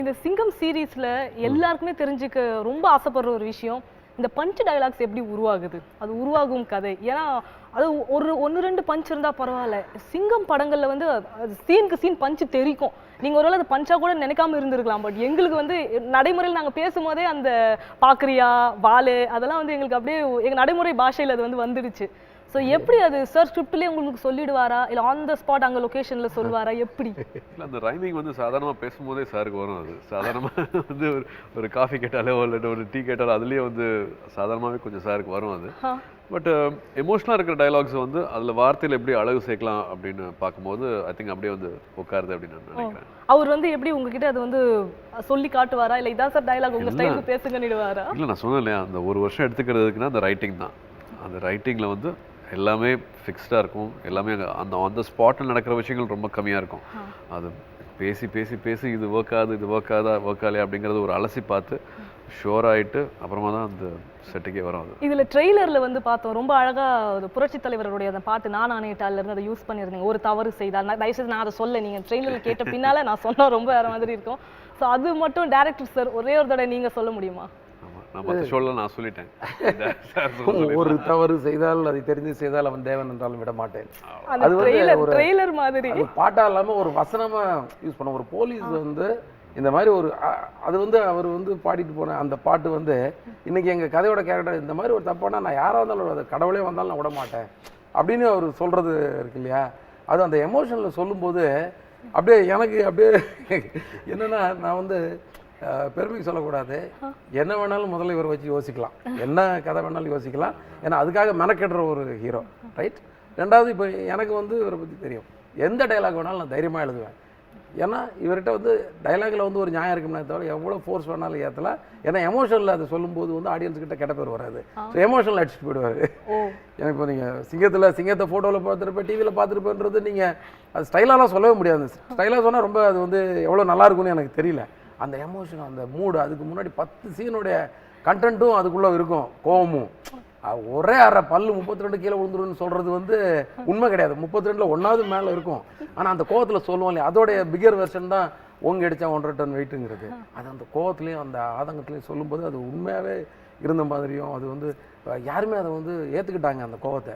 இந்த சிங்கம் சீரீஸ்ல எல்லாருக்குமே தெரிஞ்சுக்க ரொம்ப ஆசைப்படுற ஒரு விஷயம் இந்த பஞ்ச் டயலாக்ஸ் எப்படி உருவாகுது, அது உருவாகும் கதை. ஏன்னா அது ஒன்று ரெண்டு பஞ்ச் இருந்தா பரவாயில்ல, சிங்கம் படங்கள்ல வந்து சீனுக்கு சீன் பஞ்ச் தெரிக்கும். நீங்க ஒருவேளை அது பஞ்சா கூட நினைக்காம இருந்திருக்கலாம். பட் எங்களுக்கு வந்து நடைமுறையில் நாங்க பேசும்போதே அந்த பாக்குறியா வாலு அதெல்லாம் வந்து எங்களுக்கு அப்படியே எங்க நடைமுறை பாஷையில் அது வந்து வந்துடுச்சு. ஸோ எப்படி அது சார் ஸ்கிரிப்ட்லேயே உங்களுக்கு சொல்லிடுவாரா இல்லை ஆன் த ஸ்பாட் அங்கே லொக்கேஷனில் சொல்லுவாரா எப்படி? இல்லை, அந்த ரைமிங் வந்து சாதாரணமாக பேசும்போதே சாருக்கு வரும். அது சாதாரணமாக வந்து ஒரு காஃபி கேட்டாலோ இல்லை ஒரு டீ கேட்டாலோ அதுலேயே வந்து சாதாரணமாகவே கொஞ்சம் சாருக்கு வரும் அது. பட் எமோஷனலாக இருக்கிற டைலாக்ஸ் வந்து அதில் வார்த்தையில் எப்படி அழகு சேர்க்கலாம் அப்படின்னு பார்க்கும்போது ஐ திங்க் அப்படியே வந்து உட்காருது அப்படின்னு நான் நினைக்கிறேன். அவர் வந்து எப்படி உங்ககிட்ட அது வந்து சொல்லி காட்டுவாரா இல்லை இதான் சார் டைலாக் உங்கள் ஸ்டைலுக்கு பேசுங்கன்னுடுவாரா? இல்லை, நான் சொன்னேன் இல்லையா, அந்த ஒரு வருஷம் எடுத்துக்கிறதுக்குன்னா அந்த ரைட்டிங் தான். அந்த ரைட்டிங்கில் வந்து எல்லாமே ஃபிக்ஸ்டாக இருக்கும். எல்லாமே அந்த ஸ்பாட்டில் நடக்கிற விஷயங்கள் ரொம்ப கம்மியாக இருக்கும். அது பேசி பேசி பேசி இது ஒர்க் ஆகலையா அப்படிங்கிறது ஒரு அலசி பார்த்து ஷோர் ஆகிட்டு அப்புறமா தான் அந்த செட்டுக்கே வரும். அது இதில் ட்ரெய்லரில் வந்து பார்த்தோம், ரொம்ப அழகாக புரட்சி தலைவருடைய அந்த பாட்டு நான் ஆணையிட்டாலேருந்து அதை யூஸ் பண்ணியிருந்தீங்க. ஒரு தவறு செய்தால் தயவுசெய்து நான் அதை சொல்ல, நீங்கள் ட்ரெய்லரில் கேட்ட பின்னால் நான் சொன்னால் ரொம்ப வேறு மாதிரி இருக்கும். ஸோ அது மட்டும் டேரக்டர் சார் ஒரே ஒரு தடவை நீங்கள் சொல்ல முடியுமா? நான் சொல்லிட்டேன், ஒரு தவறு செய்தால் அதை தெரிந்து செய்தால் அவன் தேவன் என்றாலும் விட மாட்டேன். அது வந்து ஒரு ட்ரெய்லர் மாதிரி பாட்டா இல்லாம ஒரு வசனமா யூஸ் பண்ண. ஒரு போலீஸ் வந்து இந்த மாதிரி ஒரு அது வந்து அவர் வந்து பாடிட்டு போன அந்த பாட்டு வந்து இன்னைக்கு எங்க கதையோட கேரக்டர் இந்த மாதிரி ஒரு தப்பானா நான் யாரா இருந்தாலும் அது கடவுளே வந்தாலும் நான் விட மாட்டேன் அப்படின்னு அவர் சொல்றது இருக்கு இல்லையா. அது அந்த எமோஷன்ல சொல்லும்போது அப்படியே எனக்கு அப்படியே என்னன்னா, நான் வந்து பெருமைக்கு சொல்லக்கூடாது, என்ன வேணாலும் முதல்ல இவரை வச்சு யோசிக்கலாம், என்ன கதை வேணாலும் யோசிக்கலாம். ஏன்னா அதுக்காக மெனக்கெடுற ஒரு ஹீரோ, ரைட். ரெண்டாவது இப்போ எனக்கு வந்து இவரை பற்றி தெரியும், எந்த டைலாக் வேணாலும் நான் தைரியமாக எழுதுவேன். ஏன்னா இவர்கிட்ட வந்து டைலாகில் வந்து ஒரு நியாயம் இருக்குமே தவிர எவ்வளோ ஃபோர்ஸ் வேணாலும் ஏற்றலாம். ஏன்னா எமோஷனில் அதை சொல்லும்போது வந்து ஆடியன்ஸ் கிட்ட கெட்ட பேர் வராது. ஸோ எமோஷனில் அடிச்சுட்டு போயிடுவார். எனக்கு இப்போ நீங்கள் சிங்கத்தை ஃபோட்டோவில் பார்த்துருப்பேன், டிவியில் பார்த்துருப்பேன்றது நீங்கள் அது ஸ்டைலாலாம் சொல்லவே முடியாது. ஸ்டைலாக சொன்னால் ரொம்ப அது வந்து எவ்வளோ நல்லா இருக்குன்னு எனக்கு தெரியல. அந்த எமோஷன், அந்த மூடு, அதுக்கு முன்னாடி 10 சீனுடைய கண்டென்ட்டும் அதுக்குள்ளே இருக்கும். கோவமும் ஒரே அரை பல்லு 32 கீழே விழுந்துருன்னு சொல்கிறது வந்து உண்மை கிடையாது. 32ல் 1வது மேலே இருக்கும். ஆனால் அந்த கோவத்தில் சொல்லுவோம் இல்லையா, அதோடைய பிகர் வெர்ஷன் தான் ஒங்க அடித்தா 1.5 டன் வெயிட்டுங்கிறது. அது அந்த கோவத்துலேயும் அந்த ஆதங்கத்துலேயும் சொல்லும்போது அது உண்மையாகவே இருந்த மாதிரியும் அது வந்து யாருமே அதை வந்து ஏற்றுக்கிட்டாங்க அந்த கோவத்தை.